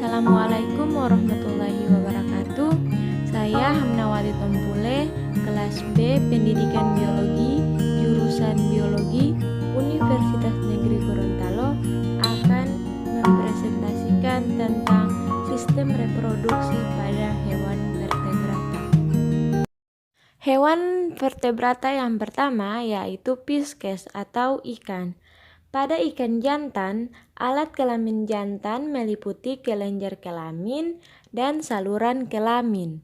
Assalamualaikum warahmatullahi wabarakatuh. Saya Hamnawati Tompule, kelas B Pendidikan Biologi, jurusan Biologi, Universitas Negeri Gorontalo, akan mempresentasikan tentang sistem reproduksi pada hewan vertebrata. Hewan vertebrata yang pertama yaitu Pisces atau ikan. Pada ikan jantan, alat kelamin jantan meliputi kelenjar kelamin dan saluran kelamin.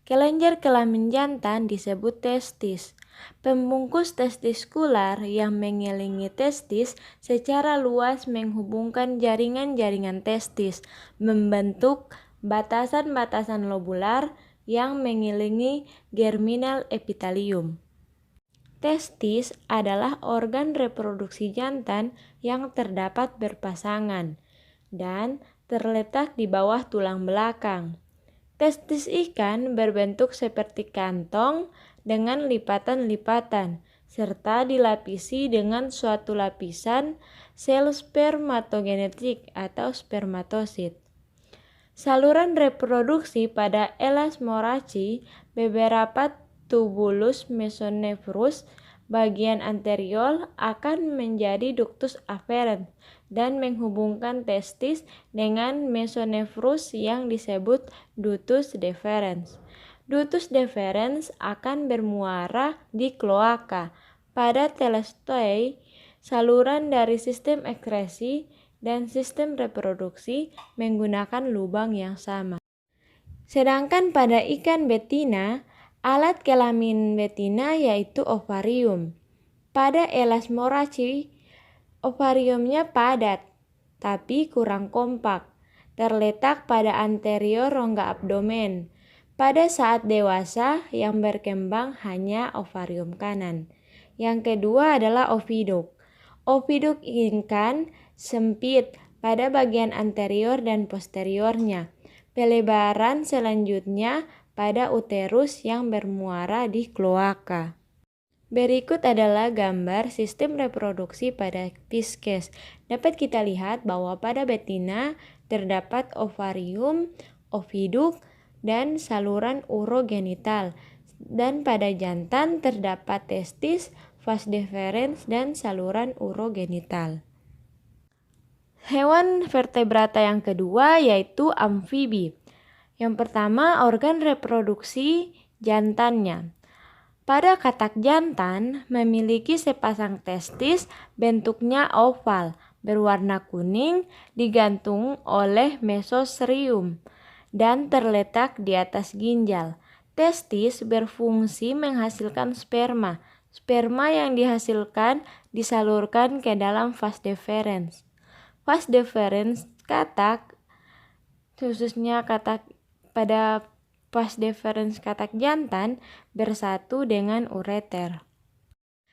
Kelenjar kelamin jantan disebut testis. Pembungkus testiskular yang mengelilingi testis secara luas menghubungkan jaringan-jaringan testis, membentuk batasan-batasan lobular yang mengelilingi germinal epitelium. Testis adalah organ reproduksi jantan yang terdapat berpasangan dan terletak di bawah tulang belakang. Testis ikan berbentuk seperti kantong dengan lipatan-lipatan serta dilapisi dengan suatu lapisan sel spermatogenetik atau spermatosit. Saluran reproduksi pada Elasmoraceae, beberapa tubulus mesonephros bagian anterior akan menjadi ductus afferens dan menghubungkan testis dengan mesonephros yang disebut ductus deferens. Ductus deferens akan bermuara di kloaka. Pada Telestoei, saluran dari sistem ekskresi dan sistem reproduksi menggunakan lubang yang sama. Sedangkan pada ikan betina, alat kelamin betina yaitu ovarium. Pada Elasmoraceae, ovariumnya padat, tapi kurang kompak, terletak pada anterior rongga abdomen. Pada saat dewasa, yang berkembang hanya ovarium kanan. Yang kedua adalah oviduk. Oviduk ikan sempit pada bagian anterior dan posteriornya. Pelebaran selanjutnya pada uterus yang bermuara di kloaka. Berikut adalah gambar sistem reproduksi pada Pisces. Dapat kita lihat bahwa pada betina terdapat ovarium, oviduk, dan saluran urogenital. Dan pada jantan terdapat testis, vas deferens, dan saluran urogenital. Hewan vertebrata yang kedua yaitu amfibi. Yang pertama, organ reproduksi jantannya. Pada katak jantan memiliki sepasang testis bentuknya oval, berwarna kuning, digantung oleh mesoserium dan terletak di atas ginjal. Testis berfungsi menghasilkan sperma. Sperma yang dihasilkan disalurkan ke dalam vas deferens. Vas deferens katak, khususnya katak pada vas deferens katak jantan bersatu dengan ureter.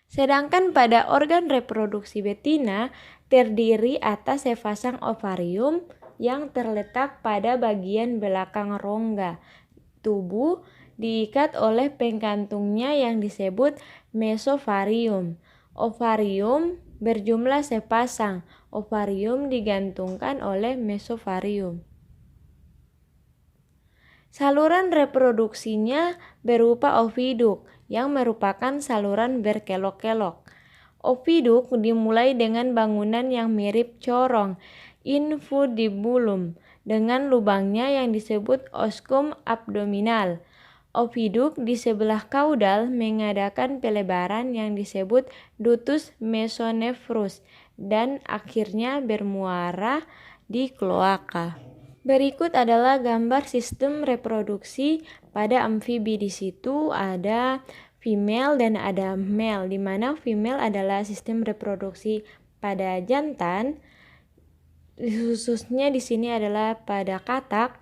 Sedangkan pada organ reproduksi betina terdiri atas sepasang ovarium yang terletak pada bagian belakang rongga tubuh diikat oleh penggantungnya yang disebut mesovarium. Ovarium berjumlah sepasang. Ovarium digantungkan oleh mesovarium. Saluran reproduksinya berupa oviduk yang merupakan saluran berkelok-kelok. Oviduk dimulai dengan bangunan yang mirip corong, infundibulum, dengan lubangnya yang disebut oscum abdominal. Oviduk di sebelah kaudal mengadakan pelebaran yang disebut ductus mesonephros dan akhirnya bermuara di kloaka. Berikut adalah gambar sistem reproduksi pada amfibi. Di situ ada female dan ada male, di mana female adalah sistem reproduksi pada jantan, khususnya di sini adalah pada katak,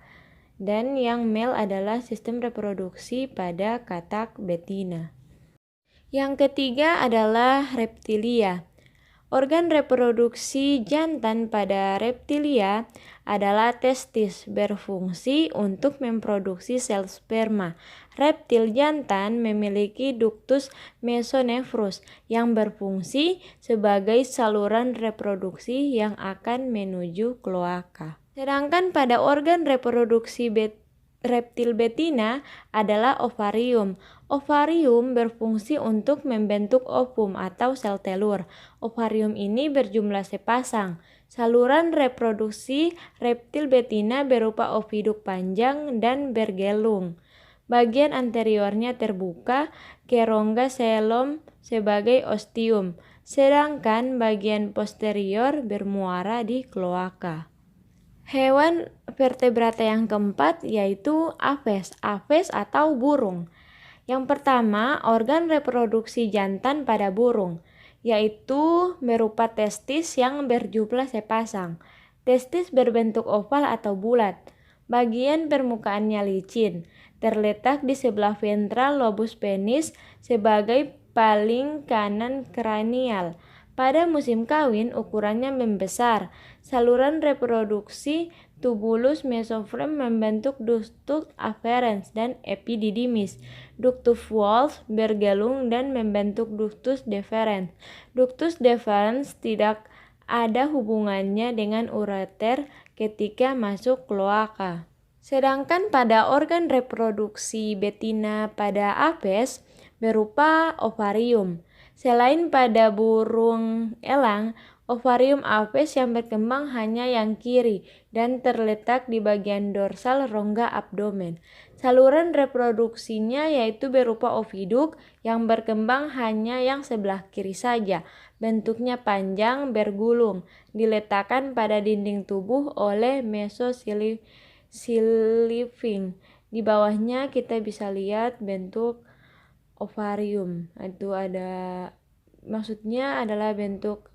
dan yang male adalah sistem reproduksi pada katak betina. Yang ketiga adalah reptilia. Organ reproduksi jantan pada reptilia adalah testis, berfungsi untuk memproduksi sel sperma. Reptil jantan memiliki ductus mesonephros yang berfungsi sebagai saluran reproduksi yang akan menuju kloaka. Sedangkan pada organ reproduksi reptil betina adalah ovarium. Ovarium berfungsi untuk membentuk ovum atau sel telur. Ovarium ini berjumlah sepasang. Saluran reproduksi reptil betina berupa oviduk panjang dan bergelung. Bagian anteriornya terbuka ke rongga selom sebagai ostium, sedangkan bagian posterior bermuara di kloaka. Hewan vertebrata yang keempat yaitu aves, aves atau burung. Yang pertama, organ reproduksi jantan pada burung, yaitu berupa testis yang berjumlah sepasang. Testis berbentuk oval atau bulat. Bagian permukaannya licin, terletak di sebelah ventral lobus penis sebagai paling kanan kranial. Pada musim kawin ukurannya membesar. Saluran reproduksi tubulus mesofrem membentuk ductus afferens dan epididymis. Ductus volans bergelung dan membentuk ductus deferens. Ductus deferens tidak ada hubungannya dengan ureter ketika masuk kloaka. Sedangkan pada organ reproduksi betina pada aves berupa ovarium. Selain pada burung elang, ovarium aves yang berkembang hanya yang kiri dan terletak di bagian dorsal rongga abdomen. Saluran reproduksinya yaitu berupa oviduk yang berkembang hanya yang sebelah kiri saja. Bentuknya panjang bergulung, diletakkan pada dinding tubuh oleh mesosilifing. Di bawahnya kita bisa lihat bentuk ovarium. Itu maksudnya adalah bentuk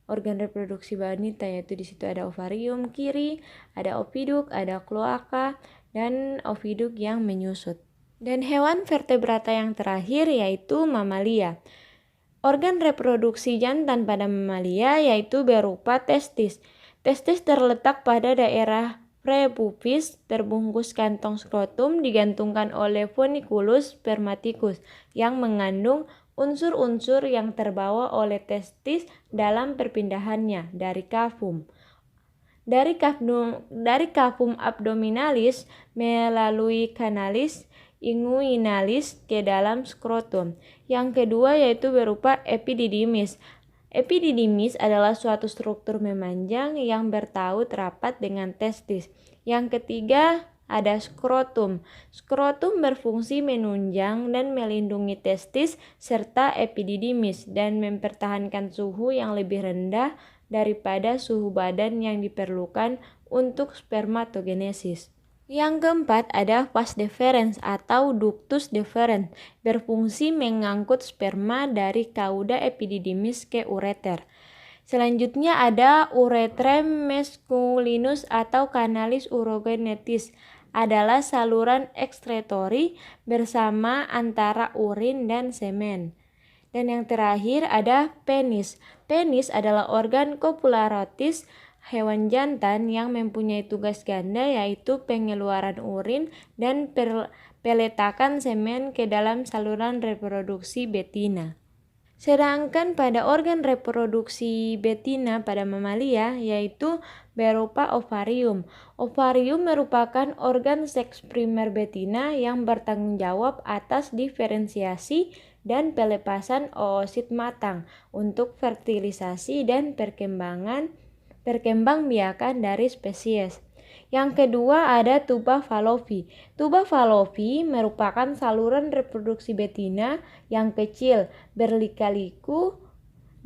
organ reproduksi wanita, yaitu di situ ada ovarium kiri, ada oviduk, ada kloaka, dan oviduk yang menyusut. Dan hewan vertebrata yang terakhir yaitu mamalia. Organ reproduksi jantan pada mamalia yaitu berupa testis. Testis terletak pada daerah prepubis, terbungkus kantong skrotum, digantungkan oleh funiculus spermaticus yang mengandung unsur-unsur yang terbawa oleh testis dalam perpindahannya dari kafum. Dari kafum abdominalis melalui kanalis inguinalis ke dalam skrotum. Yang kedua yaitu berupa epididymis. Epididymis adalah suatu struktur memanjang yang bertaut rapat dengan testis. Yang ketiga ada skrotum. Skrotum berfungsi menunjang dan melindungi testis serta epididymis dan mempertahankan suhu yang lebih rendah daripada suhu badan yang diperlukan untuk spermatogenesis. Yang keempat ada vas deferens atau ductus deferens, berfungsi mengangkut sperma dari cauda epididymis ke ureter. Selanjutnya ada uretrem masculinus atau canalis urogenetis, adalah saluran ekskretori bersama antara urin dan semen. Dan yang terakhir ada penis. Penis adalah organ kopularotis hewan jantan yang mempunyai tugas ganda, yaitu pengeluaran urin dan peletakan semen ke dalam saluran reproduksi betina. Sedangkan pada organ reproduksi betina pada mamalia yaitu berupa ovarium. Ovarium merupakan organ seks primer betina yang bertanggung jawab atas diferensiasi dan pelepasan oosit matang untuk fertilisasi dan perkembangbiakan dari spesies. Yang kedua ada tuba Fallopi. Tuba Fallopi merupakan saluran reproduksi betina yang kecil, berlika-liku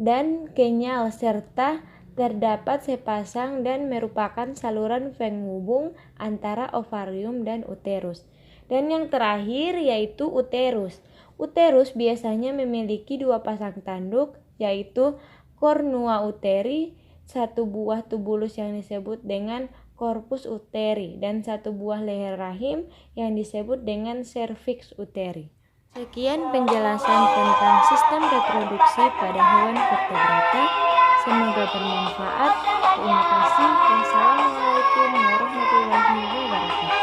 dan kenyal serta terdapat sepasang dan merupakan saluran penghubung antara ovarium dan uterus. Dan yang terakhir yaitu uterus. Uterus biasanya memiliki dua pasang tanduk, yaitu cornua uteri, satu buah tubulus yang disebut dengan corpus uteri, dan satu buah leher rahim yang disebut dengan cervix uteri. Sekian penjelasan tentang sistem reproduksi pada hewan vertebrata. Semoga bermanfaat. Terima kasih. Wassalamualaikum warahmatullahi wabarakatuh.